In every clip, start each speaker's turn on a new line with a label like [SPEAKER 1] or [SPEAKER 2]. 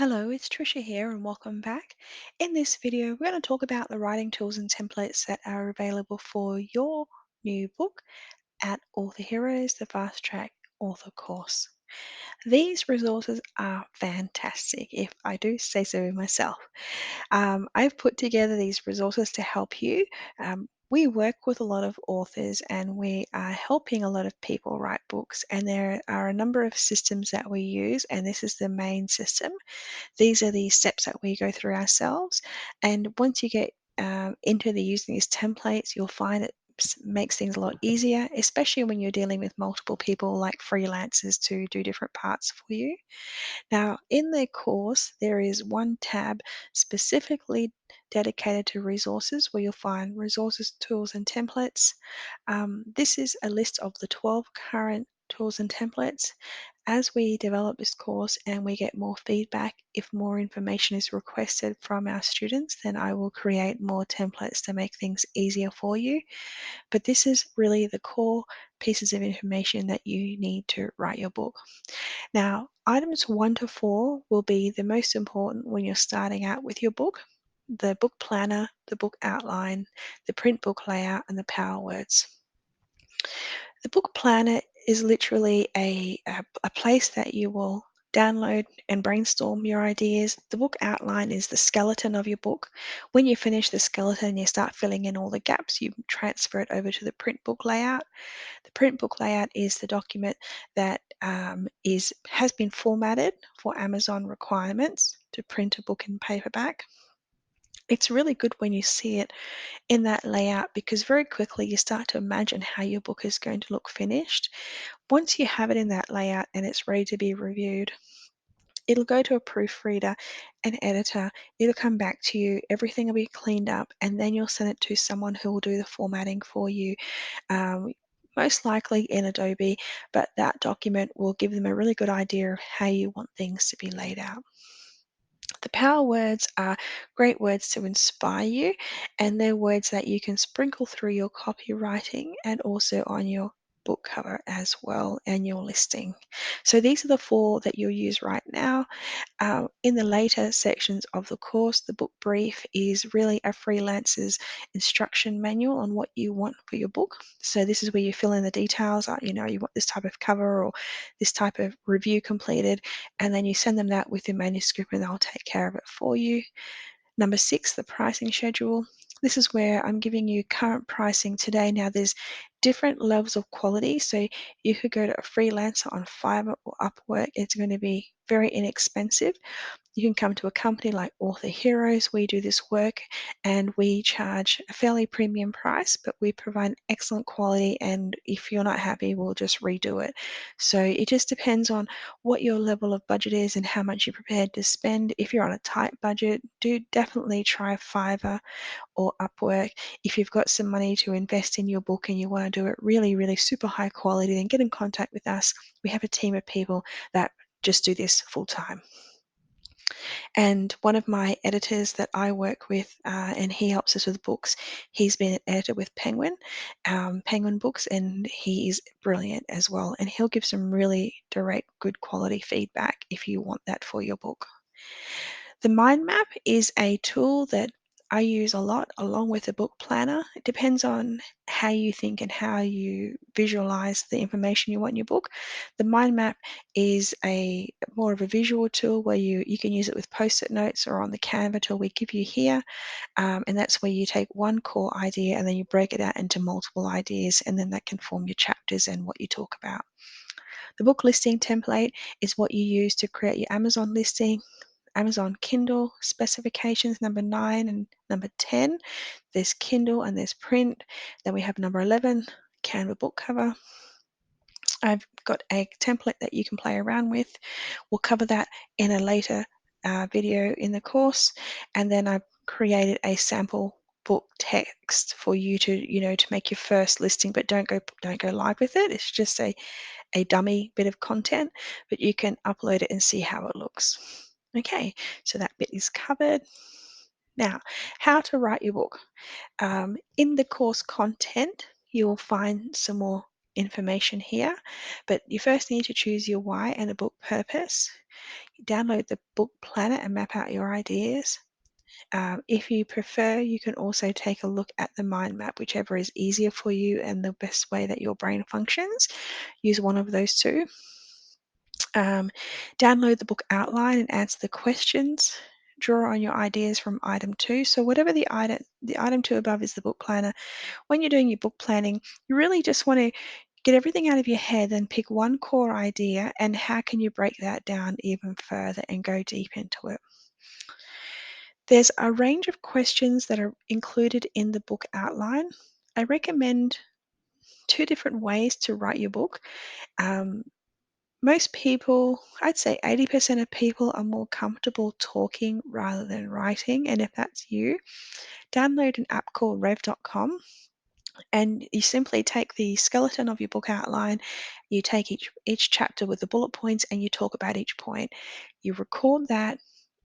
[SPEAKER 1] Hello, it's Trisha here and welcome back. In this video, we're going to talk about the writing tools and templates that are available for your new book at Author Heroes, the Fast Track Author course. These resources are fantastic, if I do say so myself. I've put together these resources to help you. We work with a lot of authors and we are helping a lot of people write books, and there are a number of systems that we use, and this is the main system. These are the steps that we go through ourselves. And once you get into the using these templates, you'll find it makes things a lot easier, especially when you're dealing with multiple people like freelancers to do different parts for you. Now, in the course, there is one tab specifically dedicated to resources where you'll find resources, tools, and templates. This is a list of the 12 current tools and templates. As we develop this course and we get more feedback, if more information is requested from our students, then I will create more templates to make things easier for you. But this is really the core pieces of information that you need to write your book. Now, items 1 to 4 will be the most important when you're starting out with your book: the book planner, the book outline, the print book layout, and the power words. The book planner is literally a place that you will download and brainstorm your ideas. The book outline is the skeleton of your book. When you finish the skeleton, you start filling in all the gaps, you transfer it over to the print book layout. The print book layout is the document that has been formatted for Amazon requirements to print a book in paperback. It's really good when you see it in that layout because very quickly you start to imagine how your book is going to look finished. Once you have it in that layout and it's ready to be reviewed, it'll go to a proofreader, an editor, it'll come back to you, everything will be cleaned up, and then you'll send it to someone who will do the formatting for you, um, most likely in Adobe, but that document will give them a really good idea of how you want things to be laid out. The power words are great words to inspire you, and they're words that you can sprinkle through your copywriting and also on your book cover as well and your listing. So these are the four that you'll use right now. In the later sections of the course, the book brief is really a freelancer's instruction manual on what you want for your book. So this is where you fill in the details. You want this type of cover or this type of review completed, and then you send them that with your manuscript, and they'll take care of it for you. Number 6, the pricing schedule. This is where I'm giving you current pricing today. Now, there's different levels of quality. So you could go to a freelancer on Fiverr or Upwork. It's going to be very inexpensive. You can come to a company like Author Heroes. We do this work and we charge a fairly premium price, but we provide excellent quality. And if you're not happy, we'll just redo it. So it just depends on what your level of budget is and how much you're prepared to spend. If you're on a tight budget, do definitely try Fiverr or Upwork. If you've got some money to invest in your book and you want to do it really, really super high quality, then get in contact with us. We have a team of people that just do this full time. And one of my editors that I work with, and he helps us with books, he's been an editor with Penguin Books, and he is brilliant as well. And he'll give some really direct, good quality feedback if you want that for your book. The mind map is a tool that I use a lot along with the book planner. It depends on how you think and how you visualize the information you want in your book. The mind map is a more of a visual tool where you can use it with post-it notes or on the Canva tool we give you here. And that's where you take one core idea and then you break it out into multiple ideas, and then that can form your chapters and what you talk about. The book listing template is what you use to create your Amazon listing. Amazon Kindle specifications, number 9 and number 10. There's Kindle and there's print. Then we have number 11, Canva book cover. I've got a template that you can play around with. We'll cover that in a later video in the course. And then I've created a sample book text for you to make your first listing, but don't go live with it. It's just a dummy bit of content, but you can upload it and see how it looks. Okay, so that bit is covered. Now, how to write your book. In the course content, you will find some more information here, but you first need to choose your why and the book purpose. Download the book planner and map out your ideas. If you prefer, you can also take a look at the mind map, whichever is easier for you and the best way that your brain functions. Use one of those two. Um, Download the book outline and answer the questions. Draw on your ideas from item two. So whatever the item two above is the book planner. When you're doing your book planning, you really just want to get everything out of your head and pick one core idea and how can you break that down even further and go deep into it. There's a range of questions that are included in the book outline. I recommend two different ways to write your book. Um, Most people, I'd say 80% of people are more comfortable talking rather than writing. And if that's you, download an app called rev.com and you simply take the skeleton of your book outline, you take each chapter with the bullet points and you talk about each point. You record that,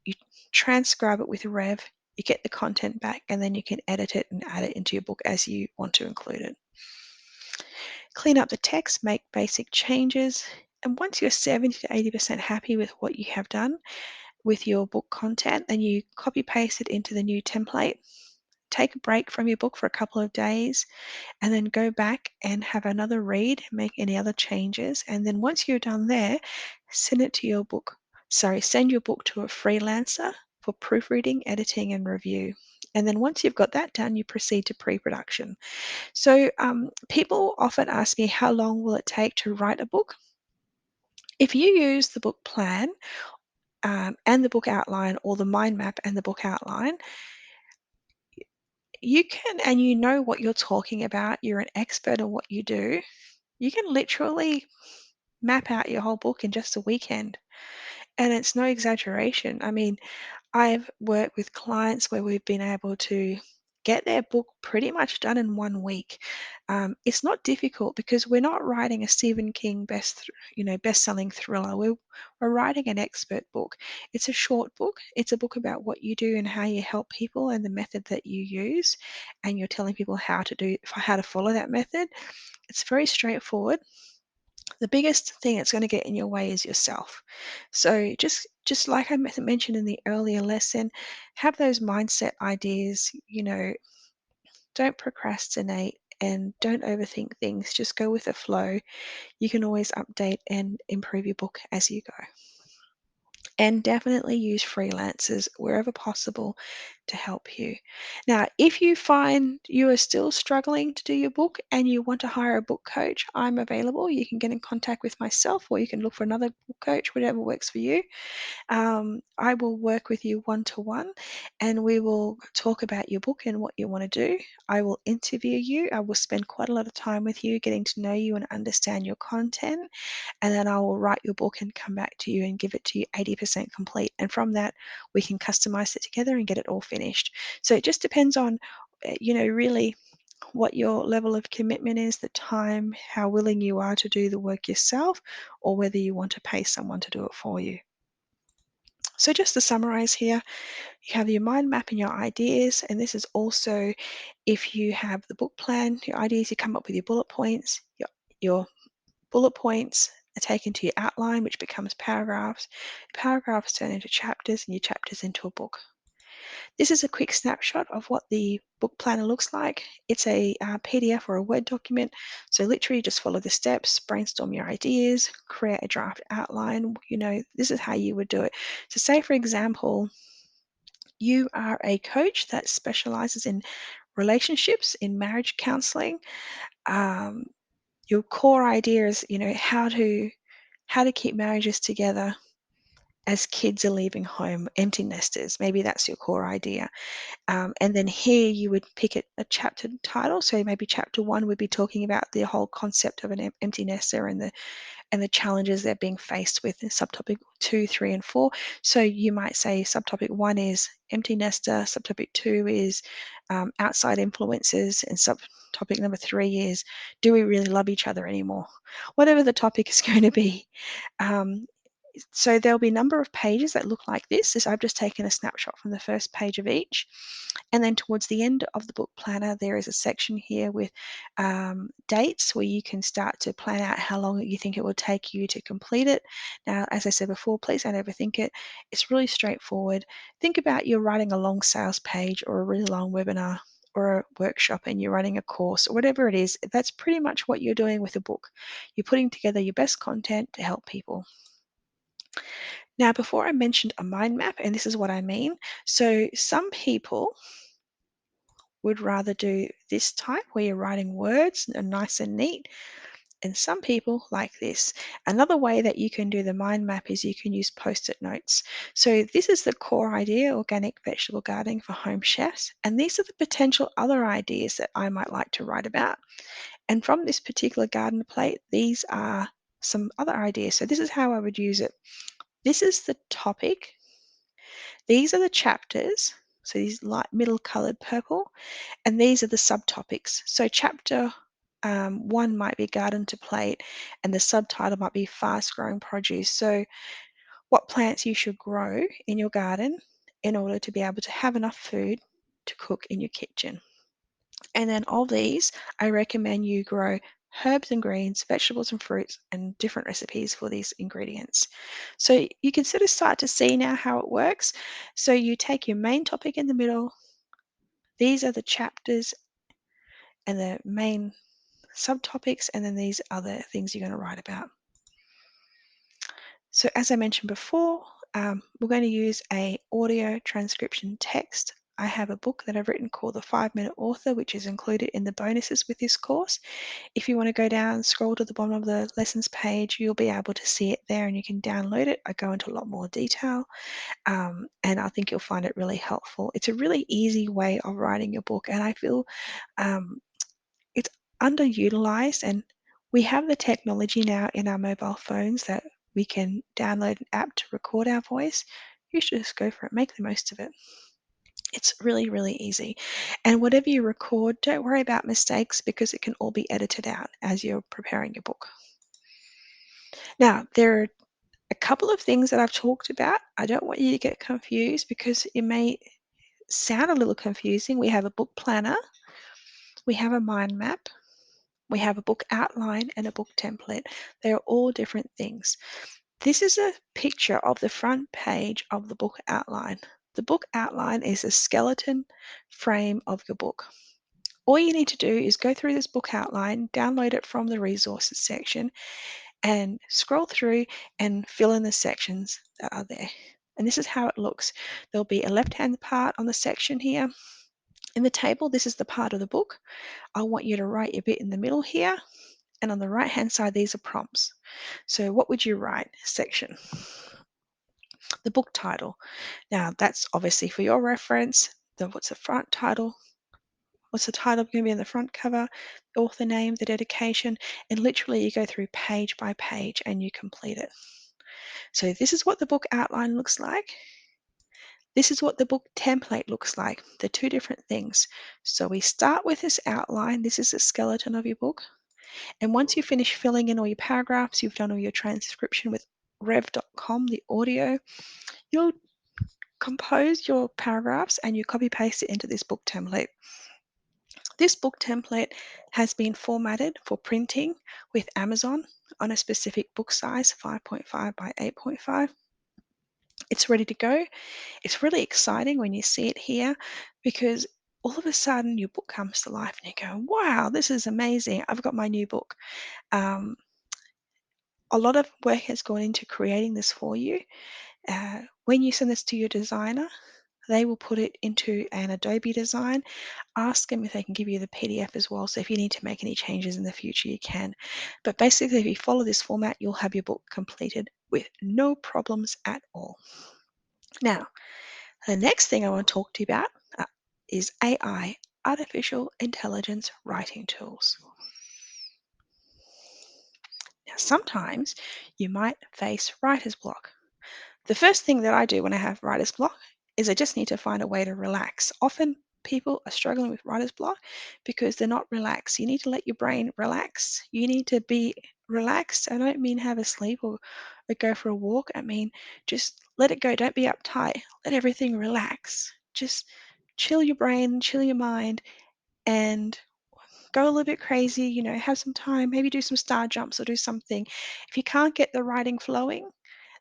[SPEAKER 1] you transcribe it with Rev, you get the content back, and then you can edit it and add it into your book as you want to include it. Clean up the text, make basic changes, and once you're 70 to 80% happy with what you have done with your book content, then you copy paste it into the new template. Take a break from your book for a couple of days and then go back and have another read, make any other changes. And then once you're done there, send it to your book. Send your book to a freelancer for proofreading, editing, and review. And then once you've got that done, you proceed to pre production. So, people often ask me, how long will it take to write a book? If you use the book plan and the book outline, or the mind map and the book outline, you can, and you know what you're talking about, you're an expert in what you do, you can literally map out your whole book in just a weekend. And it's no exaggeration. I mean, I've worked with clients where we've been able to get their book pretty much done in 1 week. It's not difficult because we're not writing a Stephen King best-selling thriller. We're writing an expert book. It's a short book. It's a book about what you do and how you help people and the method that you use, and you're telling people how to follow that method. It's very straightforward. The biggest thing that's going to get in your way is yourself. So just like I mentioned in the earlier lesson, have those mindset ideas. Don't procrastinate and don't overthink things. Just go with the flow. You can always update and improve your book as you go. And definitely use freelancers wherever possible to help you. Now, if you find you are still struggling to do your book and you want to hire a book coach, I'm available. You can get in contact with myself or you can look for another book coach, whatever works for you. I will work with you one to one and we will talk about your book and what you want to do. I will interview you. I will spend quite a lot of time with you, getting to know you and understand your content, and then I will write your book and come back to you and give it to you 80% complete. And from that, we can customize it together and get it all finished. So it just depends on, really what your level of commitment is, the time, how willing you are to do the work yourself, or whether you want to pay someone to do it for you. So just to summarize here, you have your mind map and your ideas, and this is also if you have the book plan, your ideas, you come up with your bullet points, your bullet points are taken to your outline, which becomes paragraphs. Paragraphs turn into chapters, and your chapters into a book. This is a quick snapshot of what the book planner looks like. It's a PDF or a Word document. So literally just follow the steps, brainstorm your ideas, create a draft outline. This is how you would do it. So say, for example, you are a coach that specializes in relationships, in marriage counseling. Um, your core idea is, how to keep marriages together as kids are leaving home, empty nesters. Maybe that's your core idea. And then here you would pick a chapter title. So maybe chapter one would be talking about the whole concept of an empty nester and the challenges they're being faced with in subtopic 2, 3, and 4. So you might say subtopic 1 is empty nester, subtopic 2 is outside influences, and subtopic number 3 is, do we really love each other anymore? Whatever the topic is going to be. Um, So there'll be a number of pages that look like this. I've just taken a snapshot from the first page of each. And then towards the end of the book planner, there is a section here with dates where you can start to plan out how long you think it will take you to complete it. Now, as I said before, please don't overthink it. It's really straightforward. Think about you're writing a long sales page or a really long webinar or a workshop and you're running a course or whatever it is. That's pretty much what you're doing with a book. You're putting together your best content to help people. Now, before I mentioned a mind map, and this is what I mean. So some people would rather do this type where you're writing words and nice and neat. And some people like this. Another way that you can do the mind map is you can use post-it notes. So this is the core idea, organic vegetable gardening for home chefs. And these are the potential other ideas that I might like to write about. And from this particular garden plate, these are some other ideas. So this is how I would use it. This is the topic. These are the chapters. So these light middle colored purple. And these are the subtopics. So chapter one might be garden to plate, and the subtitle might be fast growing produce. So what plants you should grow in your garden in order to be able to have enough food to cook in your kitchen. And then of these, I recommend you grow herbs and greens, vegetables and fruits, and different recipes for these ingredients. So you can sort of start to see now how it works. So you take your main topic in the middle. These are the chapters and the main subtopics, and then these other things you're going to write about. So as I mentioned before, we're going to use a audio transcription text. I have a book that I've written called The 5-Minute Author, which is included in the bonuses with this course. If you want to go down, scroll to the bottom of the lessons page, you'll be able to see it there and you can download it. I go into a lot more detail, and I think you'll find it really helpful. It's a really easy way of writing your book, and I feel um, it's underutilized, and we have the technology now in our mobile phones that we can download an app to record our voice. You should just go for it, make the most of it. It's really, really easy. And whatever you record, don't worry about mistakes because it can all be edited out as you're preparing your book. Now, there are a couple of things that I've talked about. I don't want you to get confused because it may sound a little confusing. We have a book planner, we have a mind map, we have a book outline and a book template. They are all different things. This is a picture of the front page of the book outline. The book outline is a skeleton frame of your book. All you need to do is go through this book outline, download it from the resources section, and scroll through and fill in the sections that are there. And this is how it looks. There'll be a left-hand part on the section here. In the table, this is the part of the book. I want you to write your bit in the middle here. And on the right-hand side, these are prompts. So what would you write? Section. The book title. Now, that's obviously for your reference. What's the front title? What's the title going to be on the front cover? The author name, the dedication, and literally you go through page by page and you complete it. So this is what the book outline looks like. This is what the book template looks like. They're two different things. So we start with this outline. This is the skeleton of your book. And once you finish filling in all your paragraphs, you've done all your transcription with rev.com, the audio, you'll compose your paragraphs and you copy paste it into this book template. This book template has been formatted for printing with Amazon on a specific book size, 5.5 by 8.5. It's ready to go. It's really exciting when you see it here because all of a sudden your book comes to life and you go, wow, this is amazing. I've got my new book. Um, a lot of work has gone into creating this for you. When you send this to your designer, they will put it into an Adobe design. Ask them if they can give you the PDF as well. So if you need to make any changes in the future, you can. But basically, if you follow this format, you'll have your book completed with no problems at all. Now, the next thing I want to talk to you about is AI, artificial intelligence writing tools. Now, sometimes you might face writer's block. The first thing that I do when I have writer's block is I just need to find a way to relax. Often people are struggling with writer's block because they're not relaxed. You need to let your brain relax. You need to be relaxed. I don't mean have a sleep or or go for a walk, just let it go. Don't be uptight. Let everything relax. Just chill your brain, chill your mind, and go a little bit crazy, have some time, maybe do some star jumps or do something. If you can't get the writing flowing,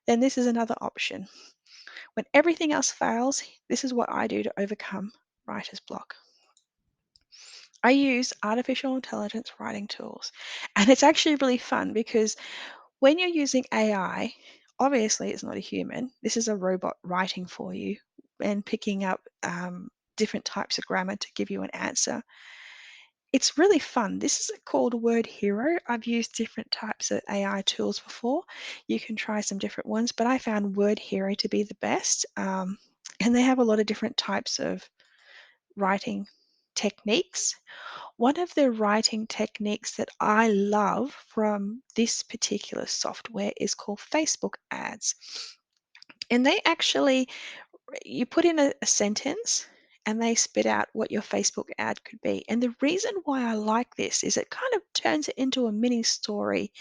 [SPEAKER 1] then this is another option. When everything else fails, this is what I do to overcome writer's block. I use artificial intelligence writing tools. And it's actually really fun because when you're using AI, obviously it's not a human. This is a robot writing for you and picking up different types of grammar to give you an answer. It's really fun. This is called Word Hero. I've used different types of AI tools before. You can try some different ones, but I found Word Hero to be the best. And they have a lot of different types of writing techniques. One of the writing techniques that I love from this particular software is called Facebook ads. And they actually, you put in a sentence and they spit out what your Facebook ad could be. And the reason why I like this is it kind of turns it into a mini story.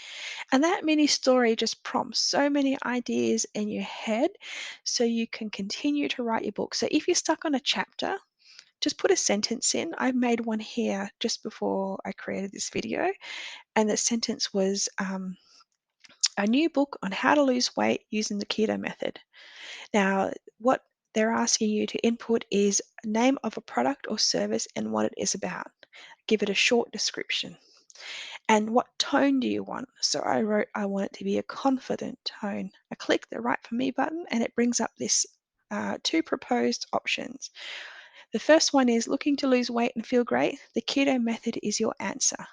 [SPEAKER 1] And that mini story just prompts so many ideas in your head so you can continue to write your book. So if you're stuck on a chapter, just put a sentence in. I made one here just before I created this video, and the sentence was a new book on how to lose weight using the keto method. Now, what they're asking you to input is name of a product or service and what it is about. Give it a short description. And what tone do you want? So I wrote, I want it to be a confident tone. I click the Write for Me button and it brings up this two proposed options. The first one is looking to lose weight and feel great. The keto method is your answer.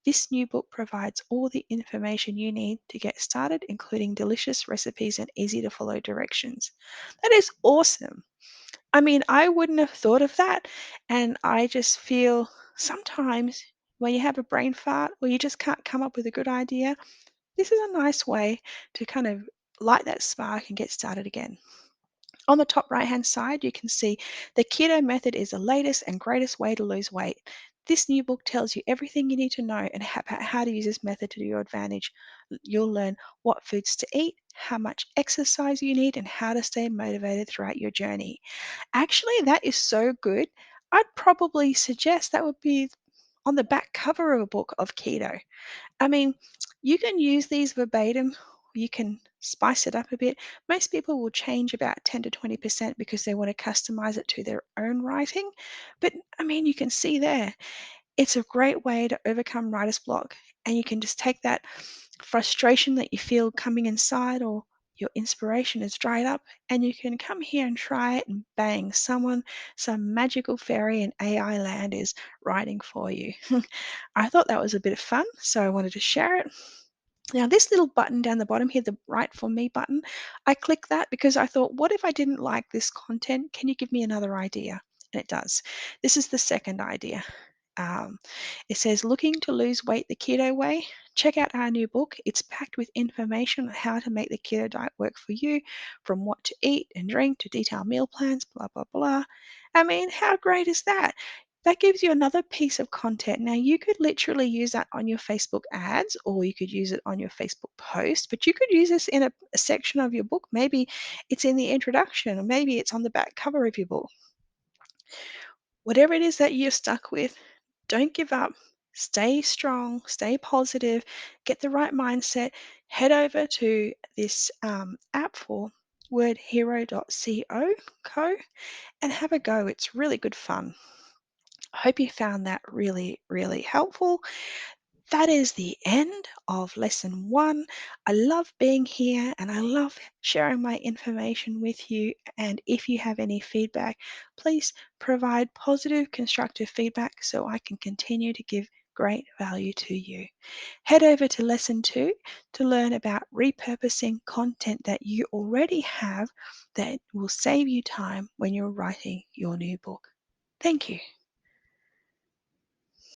[SPEAKER 1] This new book provides all the information you need to get started, including delicious recipes and easy to follow directions. That is awesome. I wouldn't have thought of that. And I just feel sometimes when you have a brain fart or you just can't come up with a good idea, this is a nice way to kind of light that spark and get started again. On the top right hand side, you can see the keto method is the latest and greatest way to lose weight. This new book tells you everything you need to know and about how to use this method to your advantage. You'll learn what foods to eat, how much exercise you need, and how to stay motivated throughout your journey. Actually, that is so good. I'd probably suggest that would be on the back cover of a book of keto. I mean, you can use these verbatim, you can spice it up a bit. Most people will change about 10 to 20% because they want to customize it to their own writing. But you can see there, it's a great way to overcome writer's block. And you can just take that frustration that you feel coming inside or your inspiration is dried up, and you can come here and try it, and bang, some magical fairy in AI land is writing for you. I thought that was a bit of fun, so I wanted to share it. Now, this little button down the bottom here, the Write for Me button, I clicked that because I thought, what if I didn't like this content? Can you give me another idea? And it does. This is the second idea. Um, it says, looking to lose weight the keto way? Check out our new book. It's packed with information on how to make the keto diet work for you, from what to eat and drink to detailed meal plans, blah, blah, blah. How great is that? That gives you another piece of content. Now, you could literally use that on your Facebook ads or you could use it on your Facebook post, but you could use this in a section of your book. Maybe it's in the introduction, or maybe it's on the back cover of your book. Whatever it is that you're stuck with, don't give up. Stay strong, stay positive, get the right mindset. Head over to this app for wordhero.co and have a go. It's really good fun. I hope you found that really, really helpful. That is the end of lesson one. I love being here and I love sharing my information with you. And if you have any feedback, please provide positive, constructive feedback so I can continue to give great value to you. Head over to lesson two to learn about repurposing content that you already have that will save you time when you're writing your new book. Thank you.